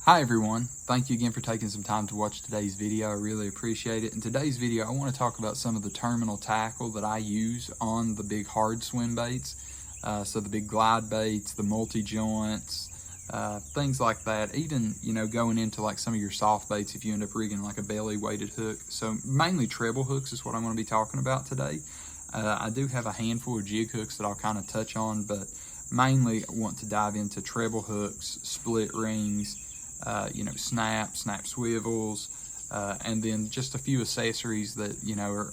Hi everyone, thank you again for taking some time to watch today's video. I really appreciate it. In today's video, I want to talk about some of the terminal tackle that I use on the big hard swim baits. So the big glide baits, the multi-joints, things like that. Even, going into like some of your soft baits if you end up rigging like a belly weighted hook. So mainly treble hooks is what I'm going to be talking about today. I do have a handful of jig hooks that I'll kind of touch on, but mainly I want to dive into treble hooks, split rings, snap swivels, and then just a few accessories that,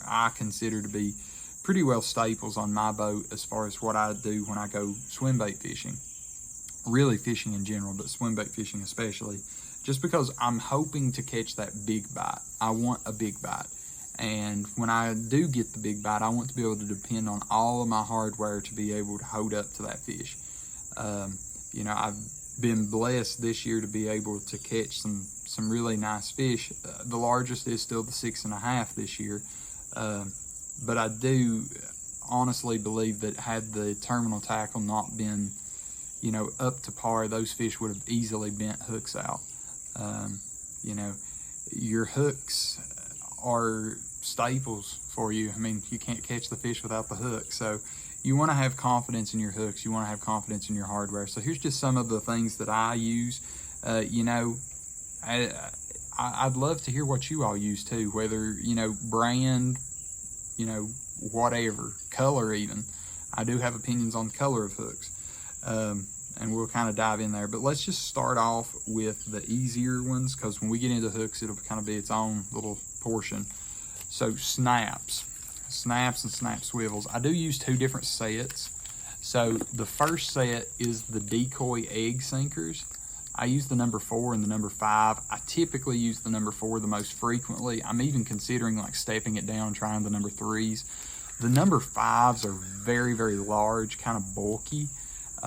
I consider to be pretty well staples on my boat as far as what I do when I go swim bait fishing. Really fishing in general, but swim bait fishing especially, just because I'm hoping to catch that big bite. I want a big bite. And when I do get the big bite, I want to be able to depend on all of my hardware to be able to hold up to that fish. I've been blessed this year to be able to catch some really nice fish. The largest is still the 6.5 this year, but I do honestly believe that had the terminal tackle not been up to par, those fish would have easily bent hooks out. Your hooks are staples for you. I mean, you can't catch the fish without the hook. So you want to have confidence in your hooks. You want to have confidence in your hardware. So here's just some of the things that I use. I'd love to hear what you all use too, whether, brand, whatever, color even. I do have opinions on the color of hooks. And we'll kind of dive in there. But let's just start off with the easier ones, because when we get into hooks, it'll kind of be its own little portion. So snaps and snap swivels. I do use two different sets. So the first set is the decoy egg sinkers. I use the number 4 and the number 5. I typically use the number 4 the most frequently. I'm even considering like stepping it down, trying the number 3s. The number 5s are very, very large, kind of bulky.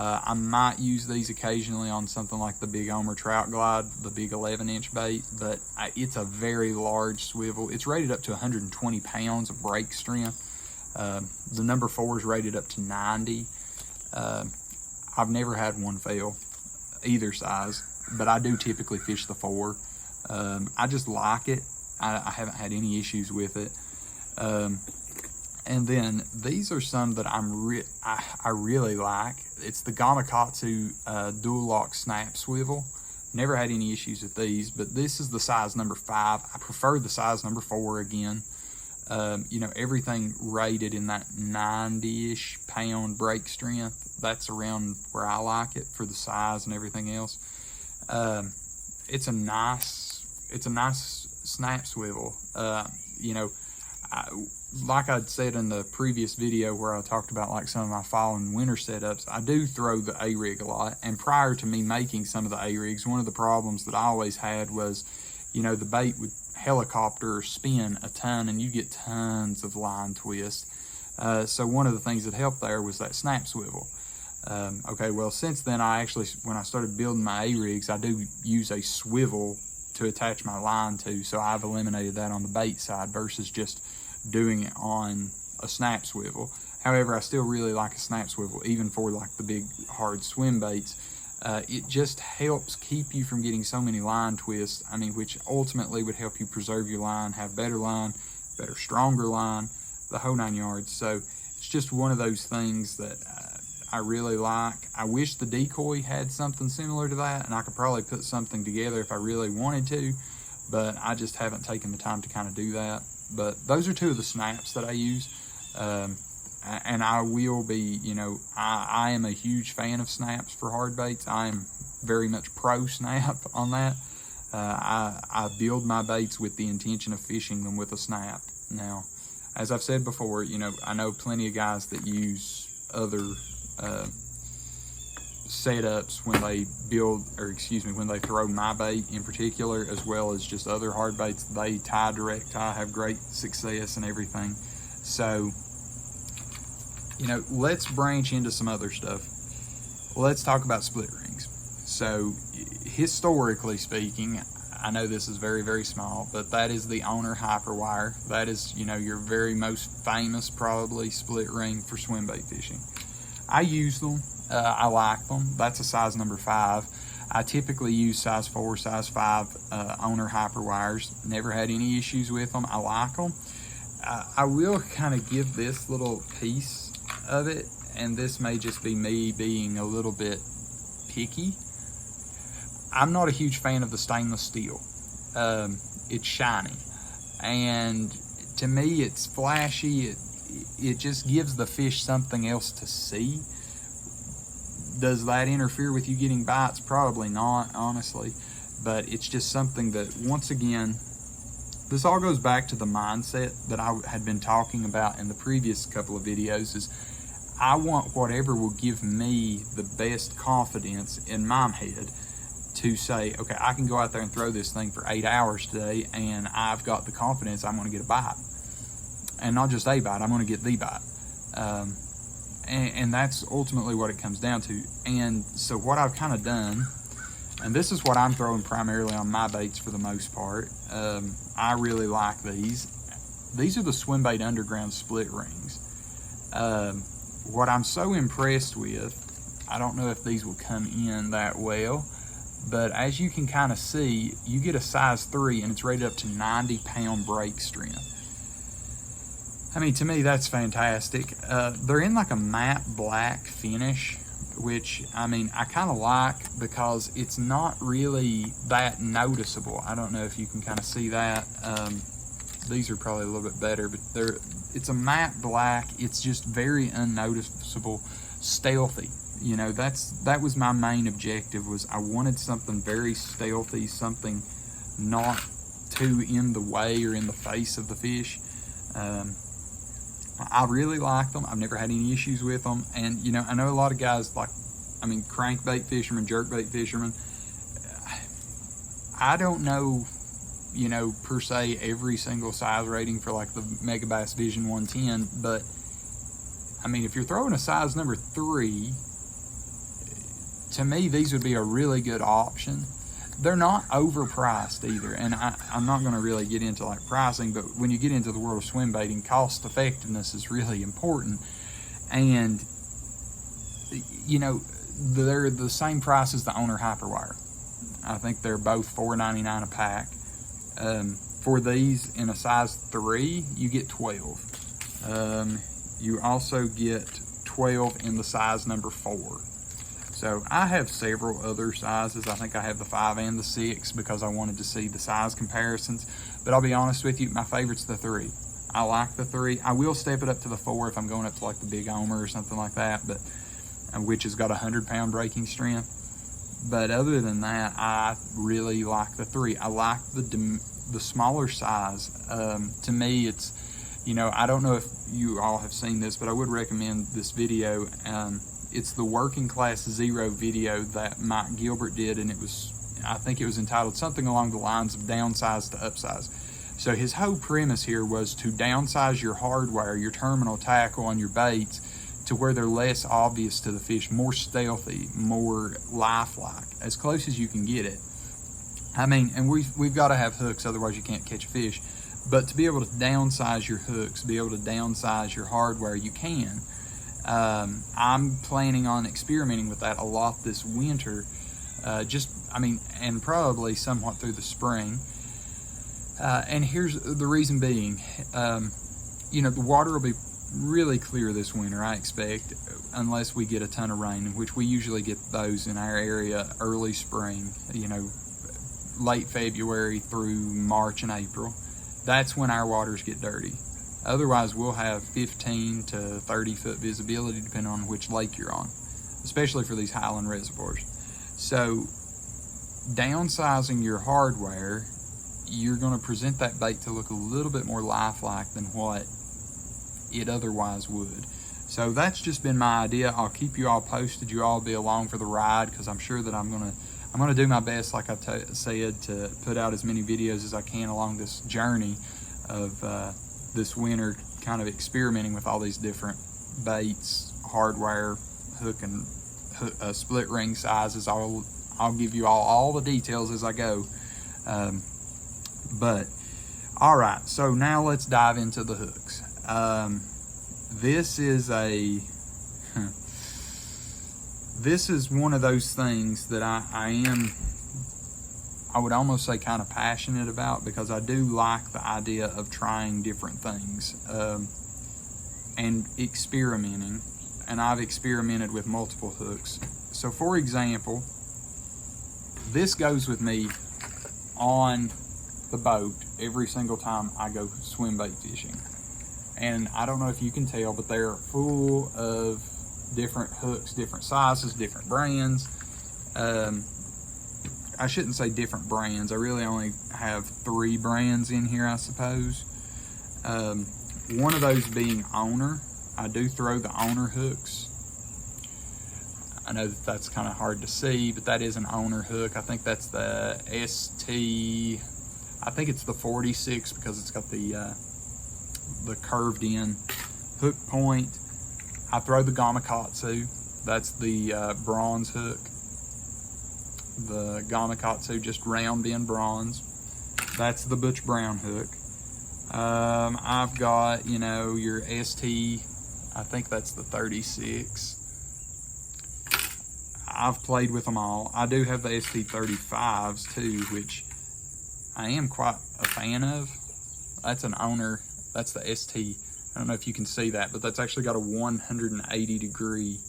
I might use these occasionally on something like the big Omer Trout Glide, the big 11-inch bait, but it's a very large swivel. It's rated up to 120 pounds of break strength. The number 4 is rated up to 90. I've never had one fail, either size, but I do typically fish the 4. I just like it. I haven't had any issues with it. And then these are some that I really like. It's the Gamakatsu dual lock snap swivel. Never had any issues with these, but this is the size number 5. I prefer the size number 4 again. Everything rated in that 90-ish pound break strength. That's around where I like it for the size and everything else. It's a nice snap swivel. Like I'd said in the previous video where I talked about like some of my fall and winter setups, I do throw the A-rig a lot. And prior to me making some of the A-rigs, one of the problems that I always had was, the bait would helicopter or spin a ton and you get tons of line twist. So one of the things that helped there was that snap swivel. Okay, well, since then, when I started building my A-rigs, I do use a swivel to attach my line to. So I've eliminated that on the bait side versus just doing it on a snap swivel. However, I still really like a snap swivel, even for like the big hard swim baits. It just helps keep you from getting so many line twists, which ultimately would help you preserve your line, have better line, better, stronger line, the whole 9 yards. So it's just one of those things that I really like. I wish the decoy had something similar to that, and I could probably put something together if I really wanted to, but I just haven't taken the time to kind of do that. But those are two of the snaps that I use. And I will be, I am a huge fan of snaps for hard baits. I am very much pro snap on that. I build my baits with the intention of fishing them with a snap. Now, as I've said before, I know plenty of guys that use other setups when they when they throw my bait in particular, as well as just other hard baits. They tie direct tie, have great success and everything. So, let's branch into some other stuff. Let's talk about split rings. So, historically speaking, I know this is very, very small, but that is the Owner Hyperwire. That is, your very most famous, probably, split ring for swim bait fishing. I use them. I like them. That's a size number 5. I typically use size 4, size 5 owner hyper wires. Never had any issues with them. I like them. I will kind of give this little piece of it, and this may just be me being a little bit picky. I'm not a huge fan of the stainless steel. It's shiny, and to me it's flashy. It just gives the fish something else to see. Does that interfere with you getting bites? Probably not, honestly, but it's just something that, once again, this all goes back to the mindset that I had been talking about in the previous couple of videos. Is I want whatever will give me the best confidence in my head to say, okay, I can go out there and throw this thing for 8 hours today, and I've got the confidence I'm going to get a bite. And not just a bite, I'm going to get the bite. And that's ultimately what it comes down to. And so what I've kind of done, and this is what I'm throwing primarily on my baits for the most part. I really like these. These are the Swimbait underground split rings. What I'm so impressed with, I don't know if these will come in that well, but as you can kind of see, you get a size 3 and it's rated up to 90-pound break strength. I mean, to me, that's fantastic. They're in like a matte black finish, which, I mean, I kind of like because it's not really that noticeable. I don't know if you can kind of see that. These are probably a little bit better, but it's a matte black. It's just very unnoticeable, stealthy. You know, that was my main objective, was I wanted something very stealthy, something not too in the way or in the face of the fish. I really like them. I've never had any issues with them. And, you know, I know a lot of guys crankbait fishermen, jerkbait fishermen. I don't know, you know, per se every single size rating for like the Megabass Vision 110, but I mean, if you're throwing a size number 3, to me, these would be a really good option. They're not overpriced either, and I'm not going to really get into like pricing, but when you get into the world of swim baiting, cost effectiveness is really important. And you know, they're the same price as the owner hyperwire. I think they're both $4.99 a pack. For these in a size 3, you get 12. You also get 12 in the size number 4. So I have several other sizes. I think I have the 5 and the 6 because I wanted to see the size comparisons. But I'll be honest with you, my favorite's the 3. I like the 3. I will step it up to the 4 if I'm going up to like the Big Omer or something like that, but which has got 100-pound breaking strength. But other than that, I really like the 3. I like the smaller size. To me, it's, you know, I don't know if you all have seen this, but I would recommend this video. It's the Working Class Zero video that Mike Gilbert did, and I think it was entitled something along the lines of downsize to upsize. So his whole premise here was to downsize your hardwire, your terminal tackle on your baits, to where they're less obvious to the fish, more stealthy, more lifelike, as close as you can get it. I mean, and we've got to have hooks, otherwise you can't catch a fish. But to be able to downsize your hooks, be able to downsize your hardware, you can. I'm planning on experimenting with that a lot this winter, and probably somewhat through the spring. And here's the reason being, you know, the water will be really clear this winter, I expect, unless we get a ton of rain, which we usually get those in our area early spring, you know, late February through March and April. That's when our waters get dirty. Otherwise, we'll have 15 to 30 foot visibility depending on which lake you're on, especially for these highland reservoirs. So downsizing your hardware, you're going to present that bait to look a little bit more lifelike than what it otherwise would. So that's just been my idea. I'll keep you all posted. You all be along for the ride, because I'm sure that I'm gonna do my best, like I said, to put out as many videos as I can along this journey of this winter, kind of experimenting with all these different baits, hardware, hook and split ring sizes. I'll give you all the details as I go. But all right, so now let's dive into the hooks. this is one of those things that I would almost say kind of passionate about, because I do like the idea of trying different things and experimenting. And I've experimented with multiple hooks. So for example, this goes with me on the boat every single time I go swim bait fishing. And I don't know if you can tell, but they're full of different hooks, different sizes, different brands. I shouldn't say different brands. I really only have 3 brands in here, I suppose. One of those being Owner. I do throw the Owner hooks. I know that that's kind of hard to see, but that is an Owner hook. I think that's the ST, I think it's the 46, because it's got the curved in hook point. I throw the Gamakatsu. That's the bronze hook. The Gamakatsu, just round bend bronze. That's the Butch Brown hook. I've got, you know, your ST, I think that's the 36. I've played with them all. I do have the ST 35s too, which I am quite a fan of. That's an Owner, that's the ST. I don't know if you can see that, but that's actually got a 180-degree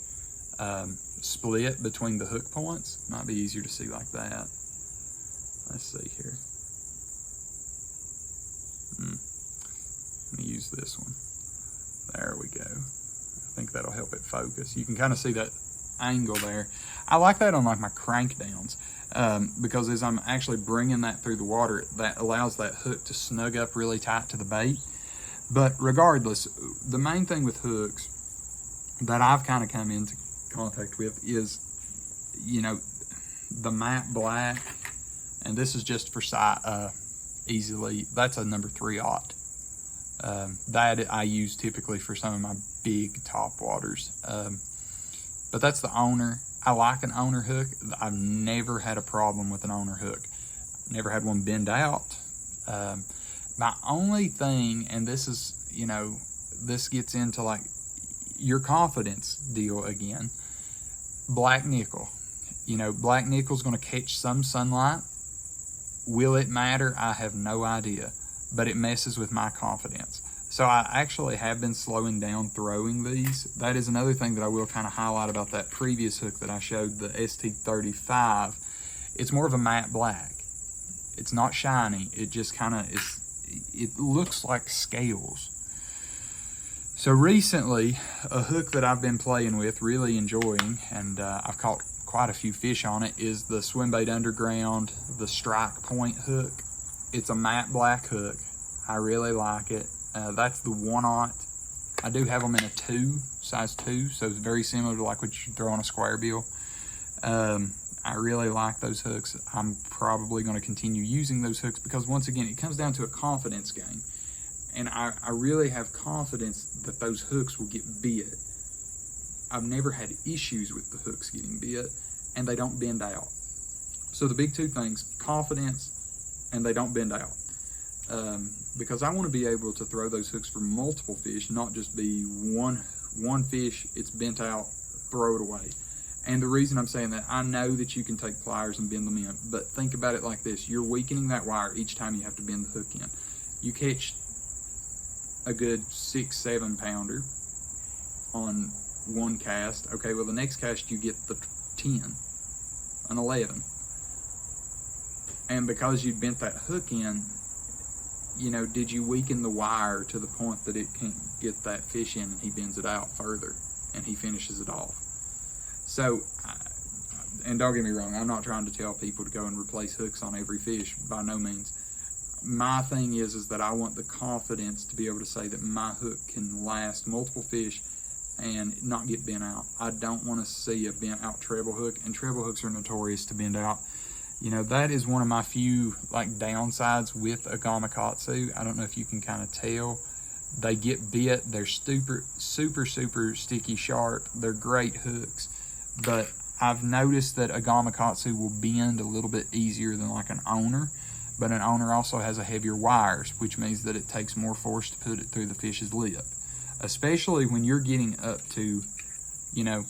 split between the hook points. Might be easier to see like that. Let's see here. Let me use this one. There we go. I think that'll help it focus. You can kind of see that angle there. I like that on like my crank downs, because as I'm actually bringing that through the water, that allows that hook to snug up really tight to the bait. But regardless, the main thing with hooks that I've kind of come into contact with is, you know, the matte black, and this is just for sight, easily, that's a number 3/0. That I use typically for some of my big top waters. But that's the Owner. I like an Owner hook. I've never had a problem with an Owner hook. Never had one bend out. My only thing, and this is, you know, this gets into like your confidence deal again, black nickel. You know, black nickel's gonna catch some sunlight. Will it matter? I have no idea, but it messes with my confidence. So I actually have been slowing down throwing these. That is another thing that I will kind of highlight about that previous hook that I showed, the ST35. It's more of a matte black. It's not shiny. It just kind of is, it looks like scales. So recently, a hook that I've been playing with, really enjoying, and I've caught quite a few fish on it, is the Swimbait Underground, the strike point hook. It's a matte black hook. I really like it. That's the 1/0. I do have them in a 2, size 2, so it's very similar to like what you throw on a square bill. I really like those hooks. I'm probably going to continue using those hooks because, once again, it comes down to a confidence game. And I really have confidence that those hooks will get bit. I've never had issues with the hooks getting bit, and they don't bend out. So the big 2 things, confidence, and they don't bend out. Because I want to be able to throw those hooks for multiple fish, not just be one fish, it's bent out, throw it away. And the reason I'm saying that, I know that you can take pliers and bend them in, but think about it like this. You're weakening that wire each time you have to bend the hook in. You catch a good 6-7 pounder on one cast. Okay, well, the next cast you get the 10, an 11. And because you bent that hook in, you know, did you weaken the wire to the point that it can't get that fish in and he bends it out further and he finishes it off? So, and don't get me wrong, I'm not trying to tell people to go and replace hooks on every fish, by no means. My thing is that I want the confidence to be able to say that my hook can last multiple fish and not get bent out. I don't want to see a bent out treble hook, and treble hooks are notorious to bend out. You know, that is one of my few like downsides with a Gamakatsu. I don't know if you can kind of tell. They get bit. They're super sticky sharp. They're great hooks, but I've noticed that a Gamakatsu will bend a little bit easier than like an Owner, but an Owner also has a heavier wires, which means that it takes more force to put it through the fish's lip, especially when you're getting up to, you know,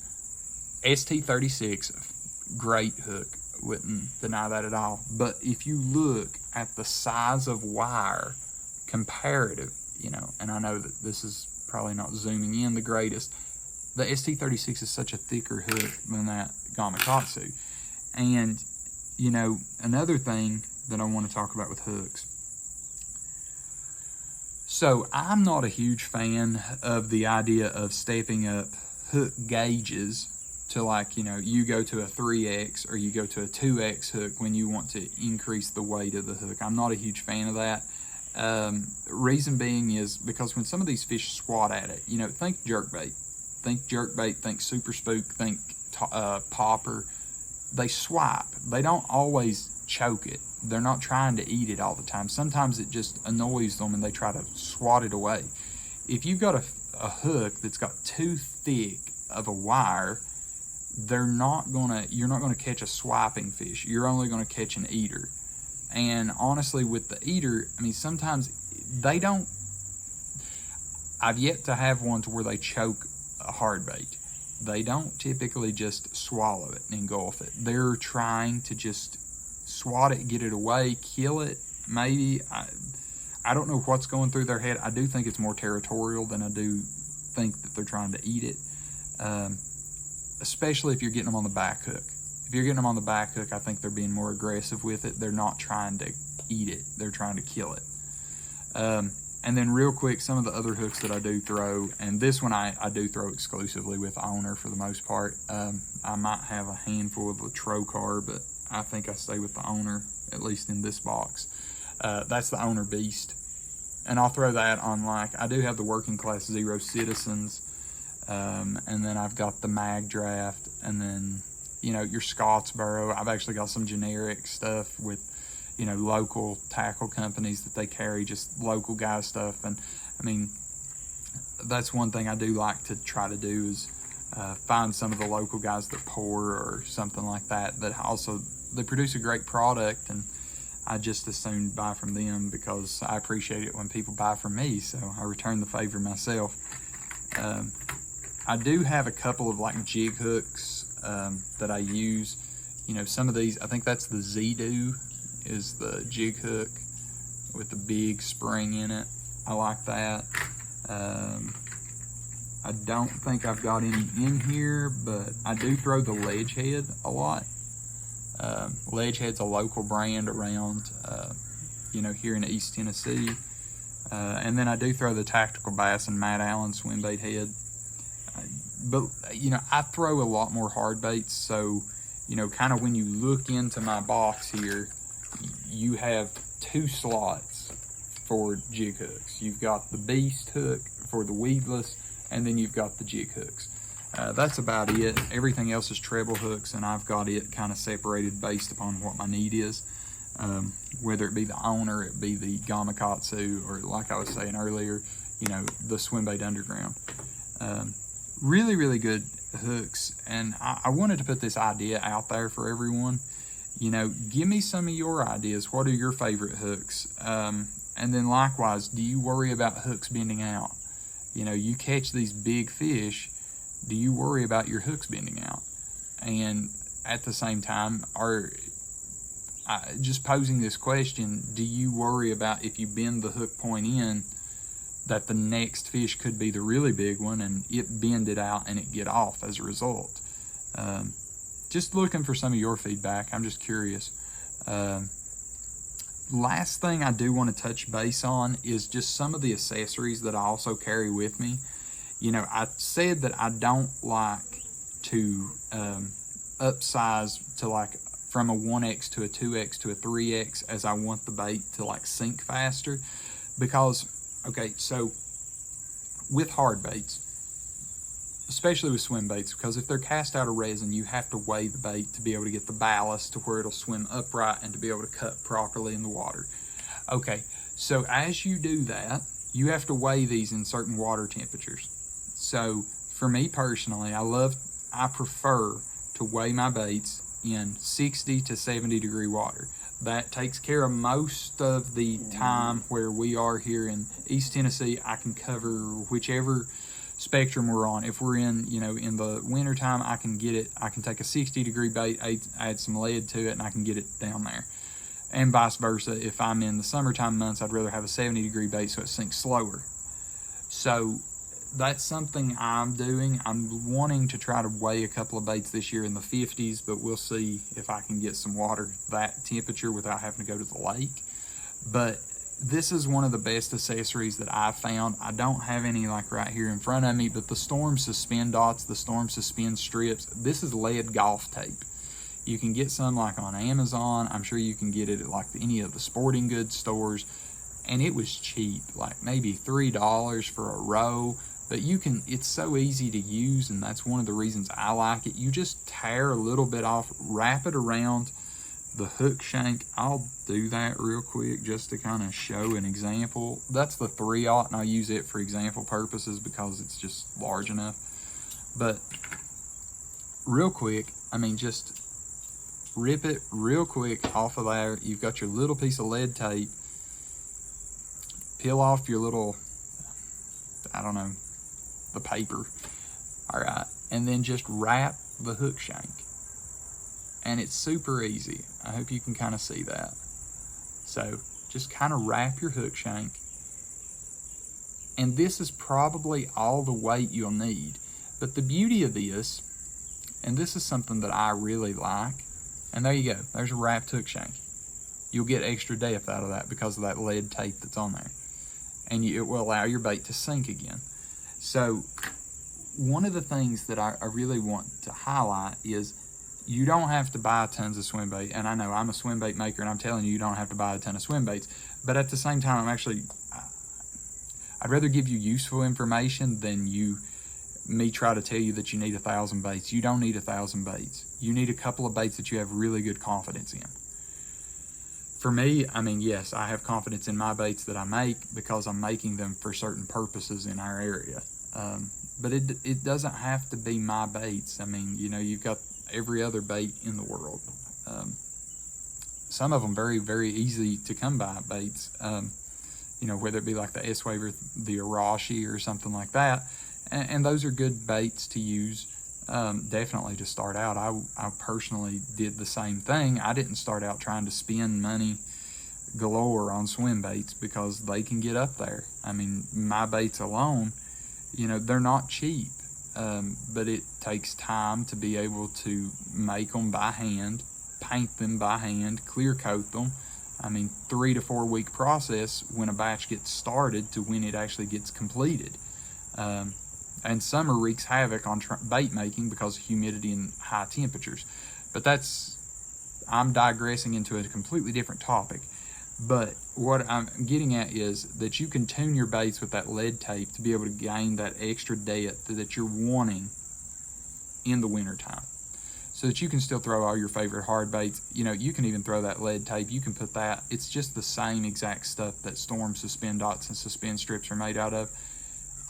ST36, great hook, wouldn't deny that at all. But if you look at the size of wire comparative, you know, and I know that this is probably not zooming in the greatest, the ST36 is such a thicker hook than that Gamakatsu. And, you know, another thing that I want to talk about with hooks. So I'm not a huge fan of the idea of stepping up hook gauges to, like, you know, you go to a 3X or you go to a 2X hook when you want to increase the weight of the hook. I'm not a huge fan of that. Reason being is because when some of these fish swat at it, you know, think jerkbait, think super spook, think popper. They swipe. They don't always choke it. They're not trying to eat it all the time. Sometimes it just annoys them and they try to swat it away. If you've got a hook that's got too thick of a wire, you're not gonna catch a swiping fish. You're only gonna catch an eater. And honestly, with the eater, I mean, sometimes they don't. I've yet to have one to where they choke a hard bait. They don't typically just swallow it and engulf it. They're trying to just swat it, get it away, kill it. Maybe I don't know what's going through their head. I do think it's more territorial than I do think that they're trying to eat it. Especially if you're getting them on the back hook. If you're getting them on the back hook, I think they're being more aggressive with it. They're not trying to eat it. They're trying to kill it. And then real quick, some of the other hooks that I do throw, and this one I do throw exclusively with owner for the most part. I might have a handful of the trocar, but I think I stay with the owner, at least in this box. That's the owner beast. And I'll throw that on, like, I do have the working class 0 citizens, and then I've got the mag draft, and then, you know, your Scottsboro. I've actually got some generic stuff with, you know, local tackle companies that they carry, just local guy stuff. And I mean, that's one thing I do like to try to do is find some of the local guys that pour or something like that, that also, they produce a great product, and I just as soon buy from them because I appreciate it when people buy from me, so I return the favor myself. I do have a couple of like jig hooks that I use. You know, some of these, I think that's the Z-Do is the jig hook with the big spring in it. I like that. I don't think I've got any in here, but I do throw the Ledge Head a lot. Ledge Head's a local brand around, you know, here in East Tennessee. And then I do throw the Tactical Bass and Matt Allen Swimbait head. But, you know, I throw a lot more hard baits, so, you know, kind of when you look into my box here, you have 2 slots for jig hooks. You've got the Beast hook for the weedless, and then you've got the jig hooks. That's about it. Everything else is treble hooks, and I've got it kind of separated based upon what my need is. Whether it be the owner, it be the Gamakatsu, or like I was saying earlier, you know, the Swimbait Underground. Really, really good hooks, and I wanted to put this idea out there for everyone. You know, give me some of your ideas. What are your favorite hooks? And then likewise, do you worry about hooks bending out? You know, you catch these big fish, do you worry about your hooks bending out? And at the same time, just posing this question, do you worry about if you bend the hook point in, that the next fish could be the really big one and it bend it out and it get off as a result? Just looking for some of your feedback. I'm just curious. Last thing I do want to touch base on is just some of the accessories that I also carry with me. You know, I said that I don't like to upsize to like from a 1X to a 2X to a 3X as I want the bait to like sink faster, because okay, so with hard baits, especially with swim baits, because if they're cast out of resin, you have to weigh the bait to be able to get the ballast to where it'll swim upright and to be able to cut properly in the water. Okay, so as you do that, you have to weigh these in certain water temperatures. So for me personally, I prefer to weigh my baits in 60 to 70 degree water. That takes care of most of the time where we are here in East Tennessee. I can cover whichever spectrum we're on. If we're in, you know, in the wintertime, I can take a 60-degree bait, add some lead to it, and I can get it down there. And vice versa, if I'm in the summertime months, I'd rather have a 70-degree bait so it sinks slower. So that's something I'm doing. I'm wanting to try to weigh a couple of baits this year in the 50s, but we'll see if I can get some water that temperature without having to go to the lake. But this is one of the best accessories that I've found. I don't have any like right here in front of me, but the Storm Suspend dots, the Storm Suspend strips, this is lead golf tape. You can get some like on Amazon. I'm sure you can get it at like any of the sporting goods stores. And it was cheap, like maybe $3 for a row. But you can, it's so easy to use, and that's one of the reasons I like it. You just tear a little bit off, wrap it around the hook shank. I'll do that real quick just to kind of show an example. That's the 3/0, and I'll use it for example purposes because it's just large enough. But real quick, I mean, just rip it real quick off of there. You've got your little piece of lead tape. Peel off your little, I don't know, the paper. All right, and then just wrap the hook shank. And it's super easy. I hope you can kind of see that. So just kind of wrap your hook shank. And this is probably all the weight you'll need. But the beauty of this, and this is something that I really like, and there you go, there's a wrapped hook shank. You'll get extra depth out of that because of that lead tape that's on there. And it will allow your bait to sink again. So one of the things that I really want to highlight is you don't have to buy tons of swim bait. And I know I'm a swim bait maker, and I'm telling you, you don't have to buy a ton of swim baits. But at the same time, I'd rather give you useful information than me try to tell you that you need 1,000 baits. You don't need 1,000 baits. You need a couple of baits that you have really good confidence in. For me, I mean, yes, I have confidence in my baits that I make because I'm making them for certain purposes in our area. But it doesn't have to be my baits. I mean, you know, you've got every other bait in the world. Some of them very, very easy to come by baits. You know, whether it be like the S-Wave or the Arashi or something like that. And those are good baits to use. Definitely to start out. I personally did the same thing. I didn't start out trying to spend money galore on swim baits because they can get up there. I mean, my baits alone, you know, they're not cheap, but it takes time to be able to make them by hand, paint them by hand, clear coat them. I mean, 3 to 4 week process when a batch gets started to when it actually gets completed. And summer wreaks havoc on bait making because of humidity and high temperatures. But I'm digressing into a completely different topic. But what I'm getting at is that you can tune your baits with that lead tape to be able to gain that extra depth that you're wanting in the wintertime. So that you can still throw all your favorite hard baits. You know, you can even throw that lead tape. You can put that. It's just the same exact stuff that Storm Suspend dots and suspend strips are made out of.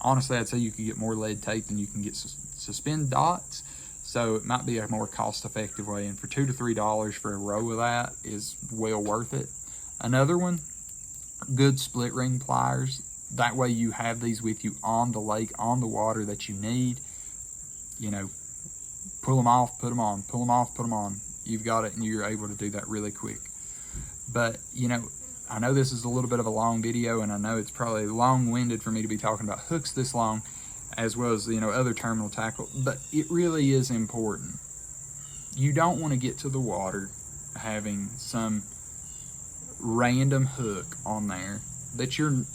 Honestly, I'd say you can get more lead tape than you can get suspend dots. So it might be a more cost-effective way. And for $2 to $3 for a row of that is well worth it. Another one, good split ring pliers. That way you have these with you on the lake, on the water that you need. You know, pull them off, put them on, pull them off, put them on. You've got it, and you're able to do that really quick. But, you know, I know this is a little bit of a long video, and I know it's probably long-winded for me to be talking about hooks this long, as well as, you know, other terminal tackle, but it really is important. You don't want to get to the water having some random hook on there that you're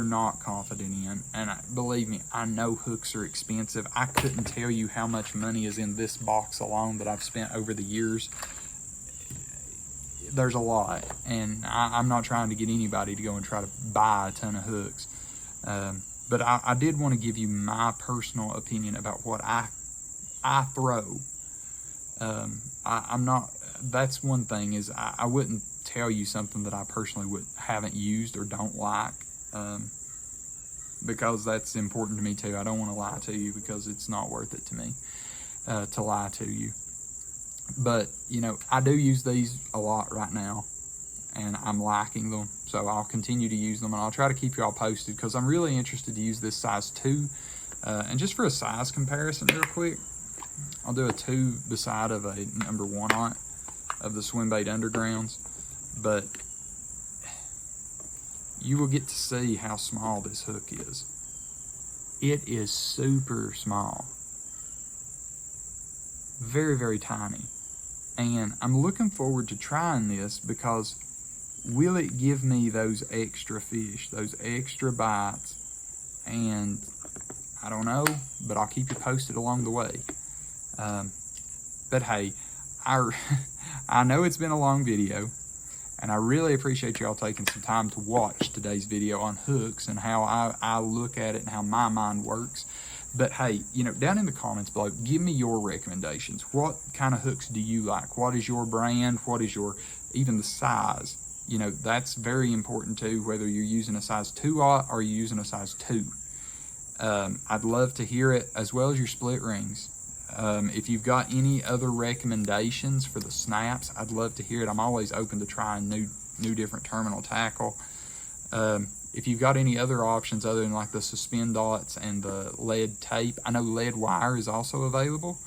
not confident in. And believe me, I know hooks are expensive. I couldn't tell you how much money is in this box alone that I've spent over the years. There's a lot, and I'm not trying to get anybody to go and try to buy a ton of hooks. But I did want to give you my personal opinion about what I throw. I'm not, that's one thing is I wouldn't tell you something that I personally haven't used or don't like, because that's important to me too. I don't want to lie to you because it's not worth it to me to lie to you. But, you know, I do use these a lot right now, and I'm liking them. So I'll continue to use them, and I'll try to keep you all posted because I'm really interested to use this size 2 And just for a size comparison real quick, I'll do a 2 beside of a number 1 aught of the Swimbait Undergrounds, but you will get to see how small this hook is. It is super small. Very, very tiny. And I'm looking forward to trying this because will it give me those extra fish, those extra bites? And I don't know, but I'll keep you posted along the way. But hey, I know it's been a long video, and I really appreciate y'all taking some time to watch today's video on hooks and how I look at it and how my mind works. But hey, you know, down in the comments below, give me your recommendations. What kind of hooks do you like? What is your brand? What is your, even the size? You know, that's very important too, whether you're using a size 2/0 or you're using a size 2. I'd love to hear it, as well as your split rings. If you've got any other recommendations for the snaps, I'd love to hear it. I'm always open to trying new different terminal tackle. If you've got any other options other than like the suspend dots and the lead tape, I know lead wire is also available.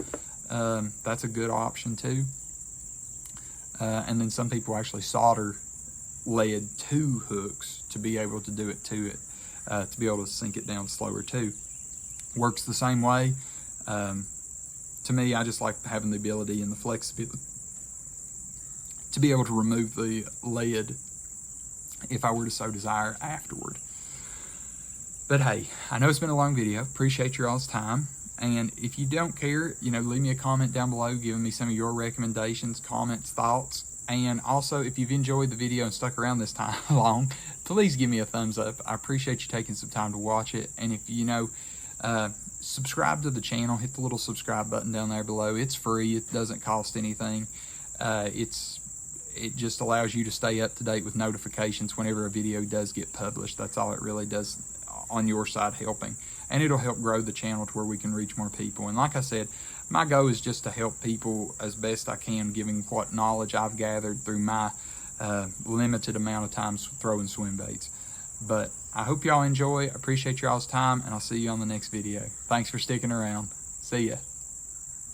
That's a good option too. And then some people actually solder lead to hooks to be able to do it to it, to be able to sink it down slower too. Works the same way. To me, I just like having the ability and the flexibility to be able to remove the lead if I were to so desire afterward. But hey, I know it's been a long video. Appreciate your all's time. And if you don't care, you know, leave me a comment down below giving me some of your recommendations, comments, thoughts. And also, if you've enjoyed the video and stuck around this time long, please give me a thumbs up. I appreciate you taking some time to watch it. And if you know, subscribe to the channel, hit the little subscribe button down there below. It's free, it doesn't cost anything. It just allows you to stay up to date with notifications whenever a video does get published. That's all it really does on your side, helping. And it'll help grow the channel to where we can reach more people. And like I said, my goal is just to help people as best I can, giving what knowledge I've gathered through my limited amount of time throwing swim baits. But I hope y'all enjoy. Appreciate y'all's time, and I'll see you on the next video. Thanks for sticking around. See ya.